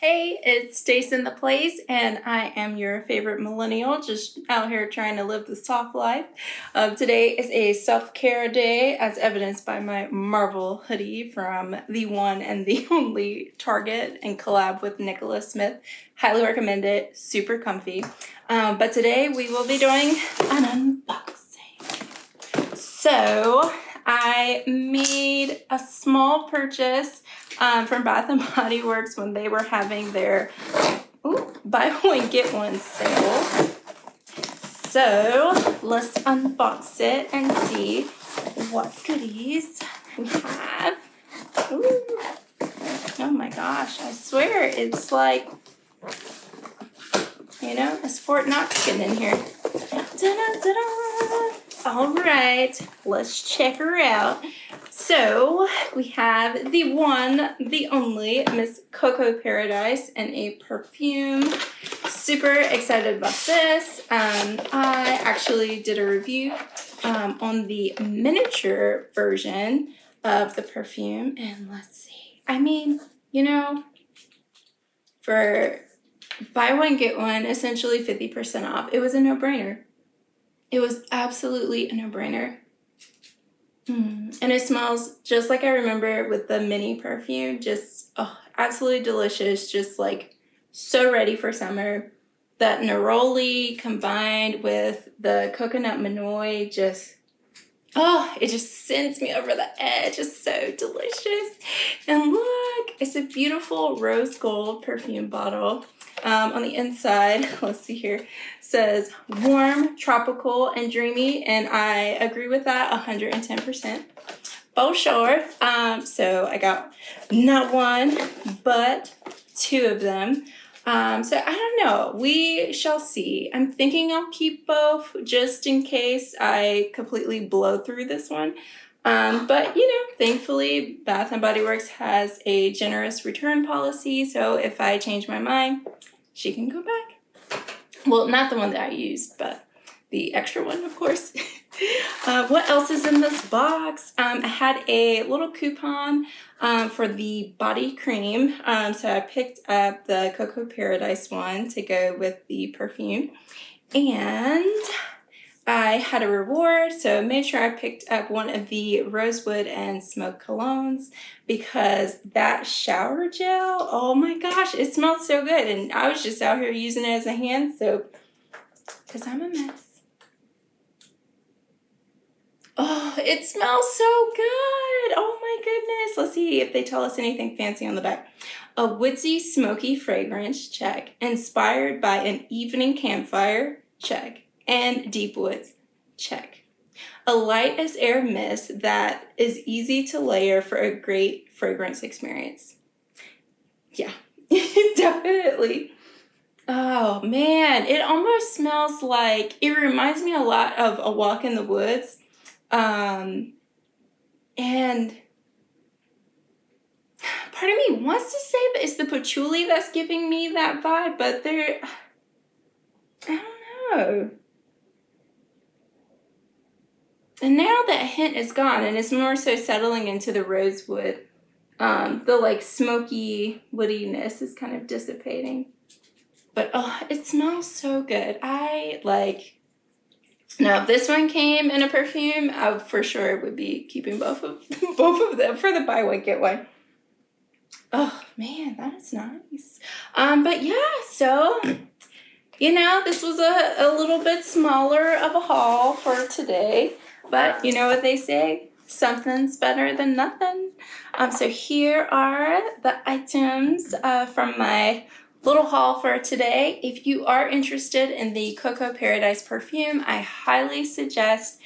Hey, it's Stace in the Place, and I am your favorite millennial, just out here trying to live the soft life. Today is a self-care day, as evidenced by my Marvel hoodie from the one and the only Target and collab with Nicholas Smith. Highly recommend it, super comfy. But today we will be doing an unboxing. So I made a small purchase from Bath & Body Works when they were having their buy one get one sale. So let's unbox it and see what goodies we have. Ooh. Oh my gosh, I swear it's like, it's Fort Knoxkin in here. Da-da-da-da. All right, let's check her out. So we have the one, the only Miss Cocoa Paradise and a perfume. Super excited about this. I actually did a review on the miniature version of the perfume, and let's see. I mean, for buy one get one, essentially 50% off. It was a no-brainer. It was absolutely a no-brainer. And it smells just like I remember with the mini perfume. Just absolutely delicious. Just like so ready for summer. That neroli combined with the coconut manoi it just sends me over the edge. It's so delicious. And look, it's a beautiful rose gold perfume bottle. On the inside, let's see here, says warm, tropical, and dreamy, and I agree with that 110%. For sure. So I got not one, but two of them. So I don't know. We shall see. I'm thinking I'll keep both just in case I completely blow through this one. But thankfully, Bath & Body Works has a generous return policy. So if I change my mind, she can go back. Well, not the one that I used, but the extra one, of course. What else is in this box? I had a little coupon for the body cream. So I picked up the Cocoa Paradise one to go with the perfume. And I had a reward, so made sure I picked up one of the Rosewood and Smoke colognes because that shower gel, oh my gosh, it smells so good. And I was just out here using it as a hand soap because I'm a mess. Oh, it smells so good. Oh my goodness. Let's see if they tell us anything fancy on the back. A woodsy, smoky fragrance, check. Inspired by an evening campfire, check. And deep woods, check. A light as air mist that is easy to layer for a great fragrance experience. Yeah, definitely. Oh man, it almost smells like, it reminds me a lot of A Walk in the Woods. And part of me wants to say that it's the patchouli that's giving me that vibe, but I don't know. And now that hint is gone, and it's more so settling into the rosewood. The like smoky woodiness is kind of dissipating. But it smells so good. Now if this one came in a perfume, I for sure would be keeping both of them for the buy one get one. Oh man, that is nice. But yeah, so this was a little bit smaller of a haul for today. But you know what they say? Something's better than nothing. So here are the items from my little haul for today. If you are interested in the Cocoa Paradise perfume, I highly suggest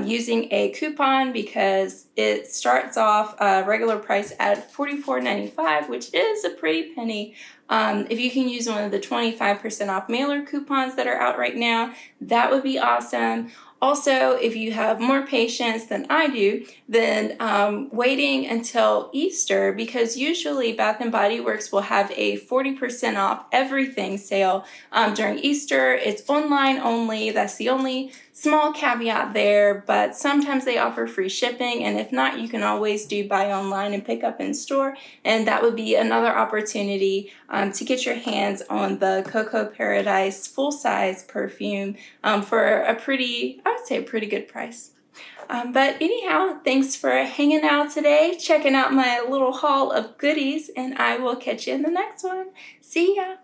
using a coupon because it starts off regular price at $44.95, which is a pretty penny. If you can use one of the 25% off mailer coupons that are out right now, that would be awesome. Also, if you have more patience than I do, then waiting until Easter, because usually Bath & Body Works will have a 40% off everything sale during Easter. It's online only. That's the only small caveat there, but sometimes they offer free shipping, and if not, you can always do buy online and pick up in store, and that would be another opportunity to get your hands on the Cocoa Paradise full-size perfume for a pretty, I would say a pretty good price. But anyhow, thanks for hanging out today, checking out my little haul of goodies, and I will catch you in the next one. See ya!